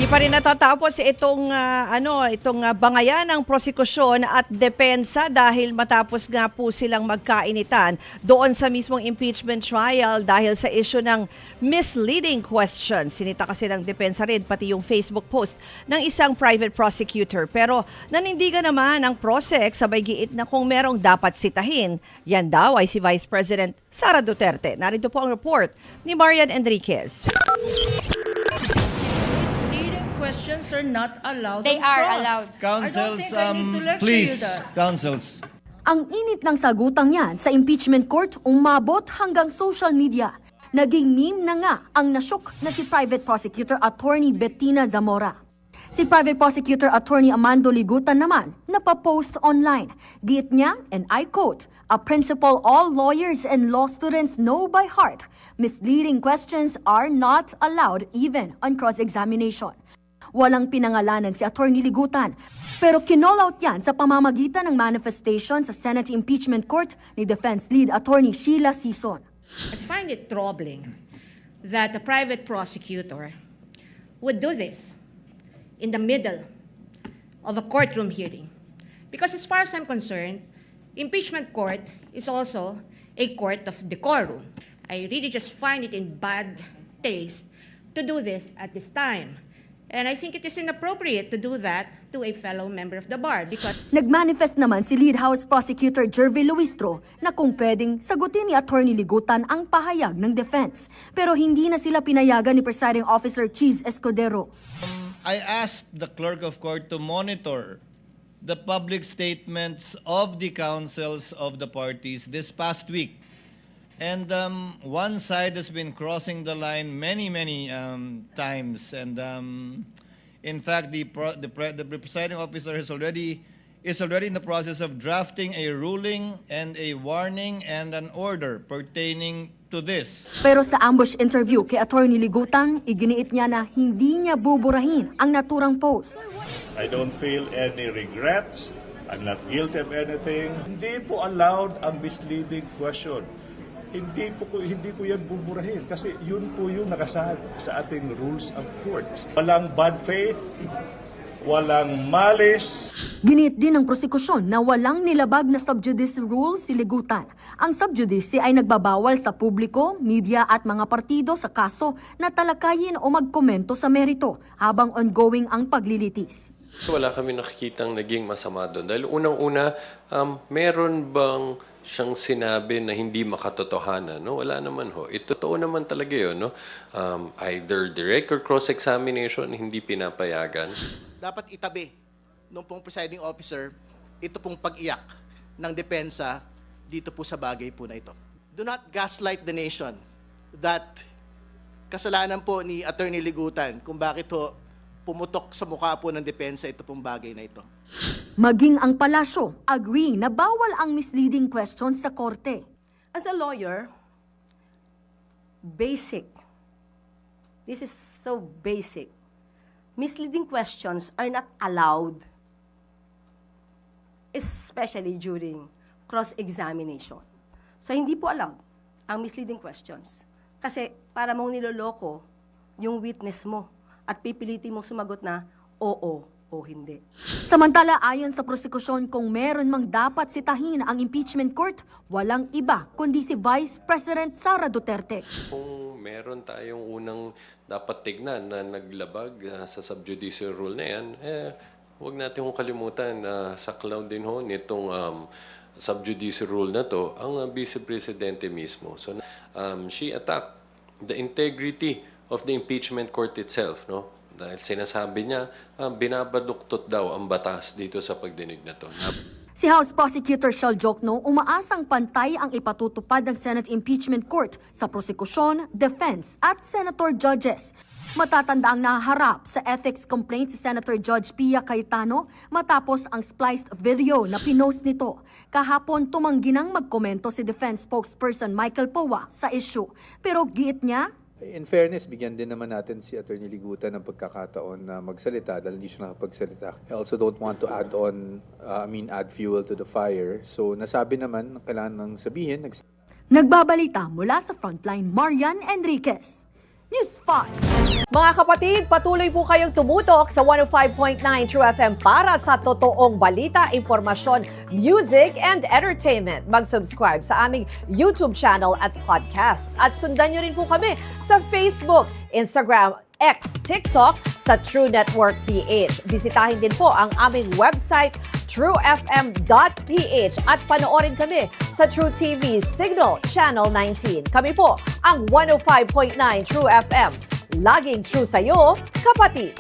Di pa rin natatapos itong bangayan ng prosekusyon at depensa dahil matapos nga po silang magkainitan doon sa mismong impeachment trial dahil sa issue ng misleading questions. Sinita kasi ng depensa rin pati yung Facebook post ng isang private prosecutor. Pero nanindigan naman ang prosek sabay giit na kung merong dapat sitahin. Yan daw ay si Vice President Sara Duterte. Narito po ang report ni Marian Enriquez. Questions are not allowed. They are allowed. Councils, I need to lecture please, you that. councils. Ang init ng sagutang yan sa impeachment court umabot hanggang social media. Naging meme na nga ang nasyok na si Private Prosecutor Attorney Bettina Zamora. Si Private Prosecutor Attorney Amando Ligutan naman napapost online. Giit niya, and I quote, "A principle all lawyers and law students know by heart. Misleading questions are not allowed even on cross-examination." Walang pinangalanan si Attorney Ligutan, pero kinall-out yan sa pamamagitan ng manifestation sa Senate Impeachment Court ni Defense Lead Attorney Sheila Sison. I find it troubling that a private prosecutor would do this in the middle of a courtroom hearing. Because as far as I'm concerned, impeachment court is also a court of decorum. I really just find it in bad taste to do this at this time. And I think it is inappropriate to do that to a fellow member of the bar because Nagmanifest naman si Lead House Prosecutor Jervy Luistro na kung pwedeng sagutin ni Attorney Ligutan ang pahayag ng defense. Pero hindi na sila pinayagan ni Presiding Officer Cheese Escudero. I asked the clerk of court to monitor the public statements of the councils of the parties this past week. And one side has been crossing the line many times. And in fact, the presiding officer is already in the process of drafting a ruling and a warning and an order pertaining to this. Pero sa ambush interview kay Attorney Ligutan, iginiit niya na hindi niya buburahin ang naturang post. I don't feel any regrets. I'm not guilty of anything. Hindi po allowed ang misleading question. Hindi ko yan buburahin kasi yun po yung nakasaad sa ating rules of court. Walang bad faith, walang malice. Giniit din ng prosekusyon na walang nilabag na subjudice rule si Ligutan. Ang subjudice ay nagbabawal sa publiko, media at mga partido sa kaso na talakayin o magkomento sa merito habang ongoing ang paglilitis. Wala kami nakikitang naging masama doon. Dahil unang-una, meron bang siyang sinabi na hindi makatotohanan? No? Wala naman ho. Totoo naman talaga yun. No? Either direct or cross-examination, hindi pinapayagan. Dapat itabi nung pong presiding officer ito pong pag-iyak ng depensa dito po sa bagay po na ito. Do not gaslight the nation that kasalanan po ni Attorney Ligutan kung bakit ho pumutok sa mukha po ng depensa ito pong bagay na ito. Maging ang palasyo, agree na bawal ang misleading questions sa korte. As a lawyer, basic. This is so basic. Misleading questions are not allowed, especially during cross-examination. So, hindi po allowed ang misleading questions. Kasi para mong niloloko yung witness mo at pipilitin mong sumagot na oo o hindi. Samantala, ayon sa prosekusyon, kung meron mang dapat sitahin ang impeachment court, walang iba kundi si Vice President Sara Duterte. Kung meron tayong unang dapat tignan na naglabag sa subjudice rule na yan, huwag natin kong kalimutan sa cloud din ho nitong subjudice rule na to, ang Vice Presidente mismo. So, she attacked the integrity of the impeachment court itself, no? Dahil sinasabi niya, binabaduktot daw ang batas dito sa pagdinig na to. Si House Prosecutor Shel Jokno umaasang pantay ang ipatutupad ng Senate Impeachment Court sa prosekusyon, defense at senator judges. Matatanda ang nahaharap sa ethics complaint si Senator Judge Pia Cayetano matapos ang spliced video na pinost nito. Kahapon tumanggi nang magkomento si defense spokesperson Michael Powa sa issue. Pero giit niya, in fairness, bigyan din naman natin si Attorney Ligutan ng pagkakataon na magsalita dahil hindi siya nakapagsalita. I also don't want to add fuel to the fire. So nasabi naman, kailangan nang sabihin. Nagbabalita mula sa Frontline, Marian Enriquez, News 5. Mga kapatid, patuloy po kayong tumutok sa 105.9 True FM para sa totoong balita, impormasyon, music, and entertainment. Mag-subscribe sa aming YouTube channel at podcasts. At sundan nyo rin po kami sa Facebook, Instagram, X, TikTok sa True Network PH. Bisitahin din po ang aming website truefm.ph at panoorin kami sa True TV Signal Channel 19. Kami po ang 105.9 True FM. Laging true sa'yo, kapatid.